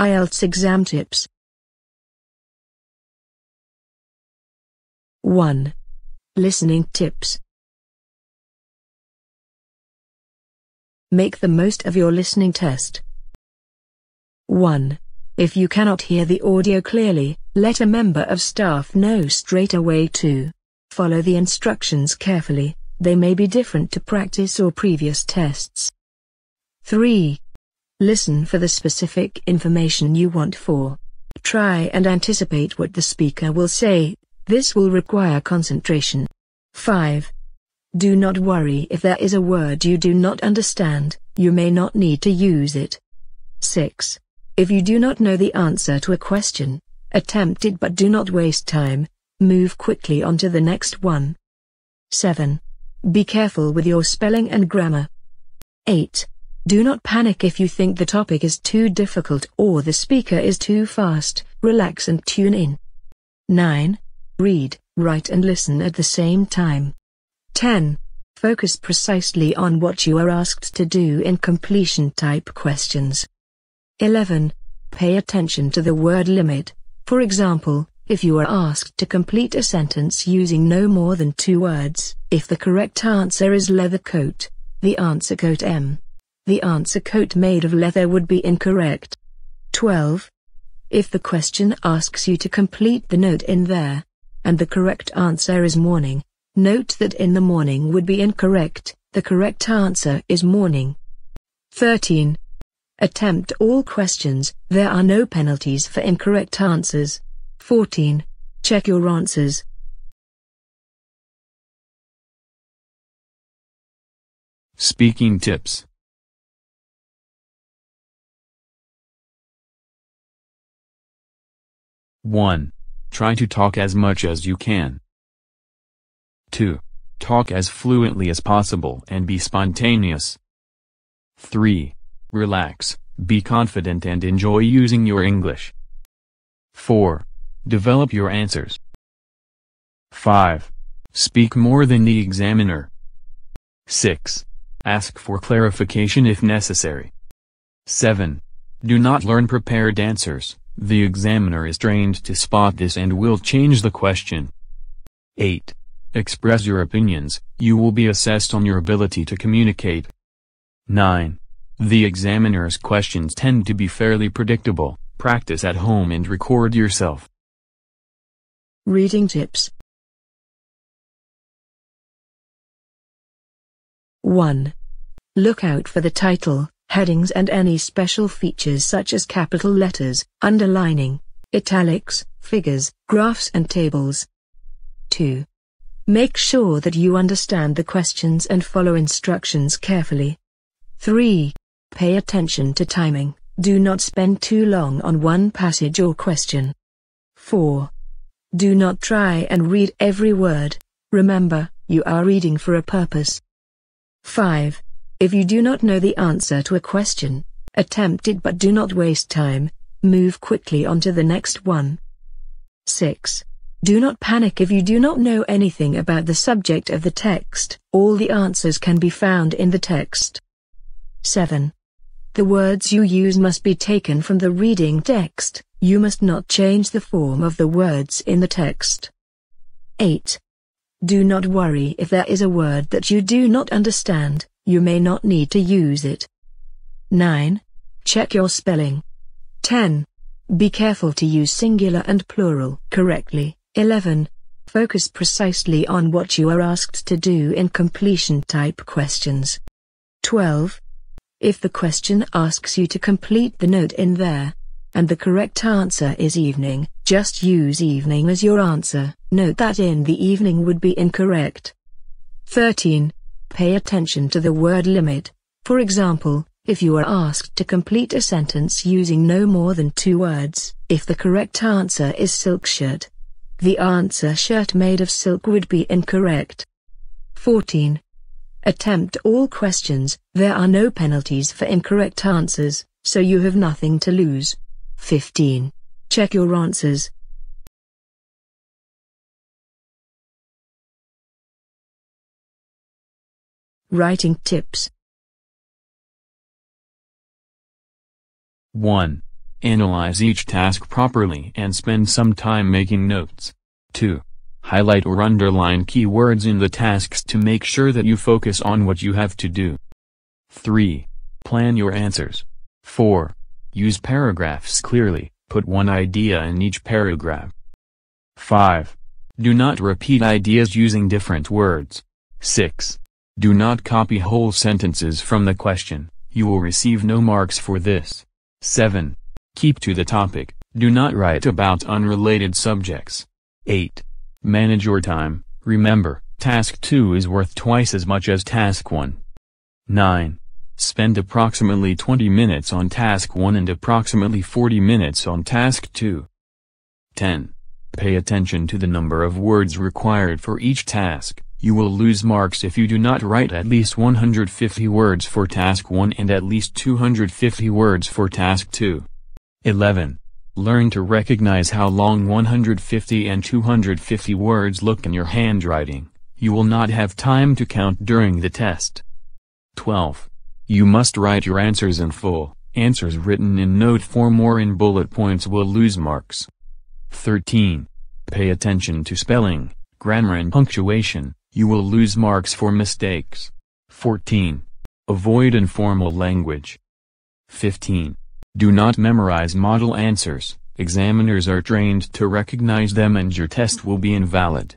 IELTS exam tips. 1. Listening tips. Make the most of your listening test. 1. If you cannot hear the audio clearly, let a member of staff know straight away. 2. Follow the instructions carefully, they may be different to practice or previous tests. 3. Listen for the specific information you want. 4. Try and anticipate what the speaker will say, this will require concentration. 5. Do not worry if there is a word you do not understand, you may not need to use it. 6. If you do not know the answer to a question, attempt it but do not waste time, move quickly on to the next one. 7. Be careful with your spelling and grammar. 8. Do not panic if you think the topic is too difficult or the speaker is too fast, relax and tune in. 9. Read, write and listen at the same time. 10. Focus precisely on what you are asked to do in completion type questions. 11. Pay attention to the word limit. For example, if you are asked to complete a sentence using no more than 2 words, if the correct answer is leather coat, the answer coat M. The answer coat made of leather would be incorrect. 12. If the question asks you to complete the note in there, and the correct answer is morning, note that in the morning would be incorrect, the correct answer is morning. 13. Attempt all questions, there are no penalties for incorrect answers. 14. Check your answers. Speaking tips. 1. Try to talk as much as you can. 2. Talk as fluently as possible and be spontaneous. 3. Relax, be confident and enjoy using your English. 4. Develop your answers. 5. Speak more than the examiner. 6. Ask for clarification if necessary. 7. Do not learn prepared answers, the examiner is trained to spot this and will change the question. 8. Express your opinions, you will be assessed on your ability to communicate. 9. The examiner's questions tend to be fairly predictable, practice at home and record yourself. Reading tips. 1. Look out for the title, headings and any special features such as capital letters, underlining, italics, figures, graphs and tables. 2. Make sure that you understand the questions and follow instructions carefully. 3. Pay attention to timing, do not spend too long on one passage or question. 4. Do not try and read every word, remember, you are reading for a purpose. 5. If you do not know the answer to a question, attempt it but do not waste time, move quickly on to the next one. 6. Do not panic if you do not know anything about the subject of the text, all the answers can be found in the text. 7. The words you use must be taken from the reading text, you must not change the form of the words in the text. 8. Do not worry if there is a word that you do not understand, you may not need to use it. 9. Check your spelling. 10. Be careful to use singular and plural correctly. 11. Focus precisely on what you are asked to do in completion type questions. 12. If the question asks you to complete the note in there, and the correct answer is evening, just use evening as your answer, note that in the evening would be incorrect. 13. Pay attention to the word limit, for example, if you are asked to complete a sentence using no more than 2 words, if the correct answer is silk shirt, the answer shirt made of silk would be incorrect. 14. Attempt all questions, there are no penalties for incorrect answers, so you have nothing to lose. 15. Check your answers. Writing tips. 1. Analyze each task properly and spend some time making notes. 2. Highlight or underline keywords in the tasks to make sure that you focus on what you have to do. 3. Plan your answers. 4. Use paragraphs clearly, put one idea in each paragraph. 5. Do not repeat ideas using different words. 6. Do not copy whole sentences from the question, you will receive no marks for this. 7. Keep to the topic, do not write about unrelated subjects. 8. Manage your time, remember, task 2 is worth twice as much as task 1. 9. Spend approximately 20 minutes on task 1 and approximately 40 minutes on task 2. 10. Pay attention to the number of words required for each task. You will lose marks if you do not write at least 150 words for task 1 and at least 250 words for task 2. 11. Learn to recognize how long 150 and 250 words look in your handwriting. You will not have time to count during the test. 12. You must write your answers in full. Answers written in note form or in bullet points will lose marks. 13. Pay attention to spelling, grammar and punctuation. You will lose marks for mistakes. 14. Avoid informal language. 15. Do not memorize model answers. Examiners are trained to recognize them and your test will be invalid.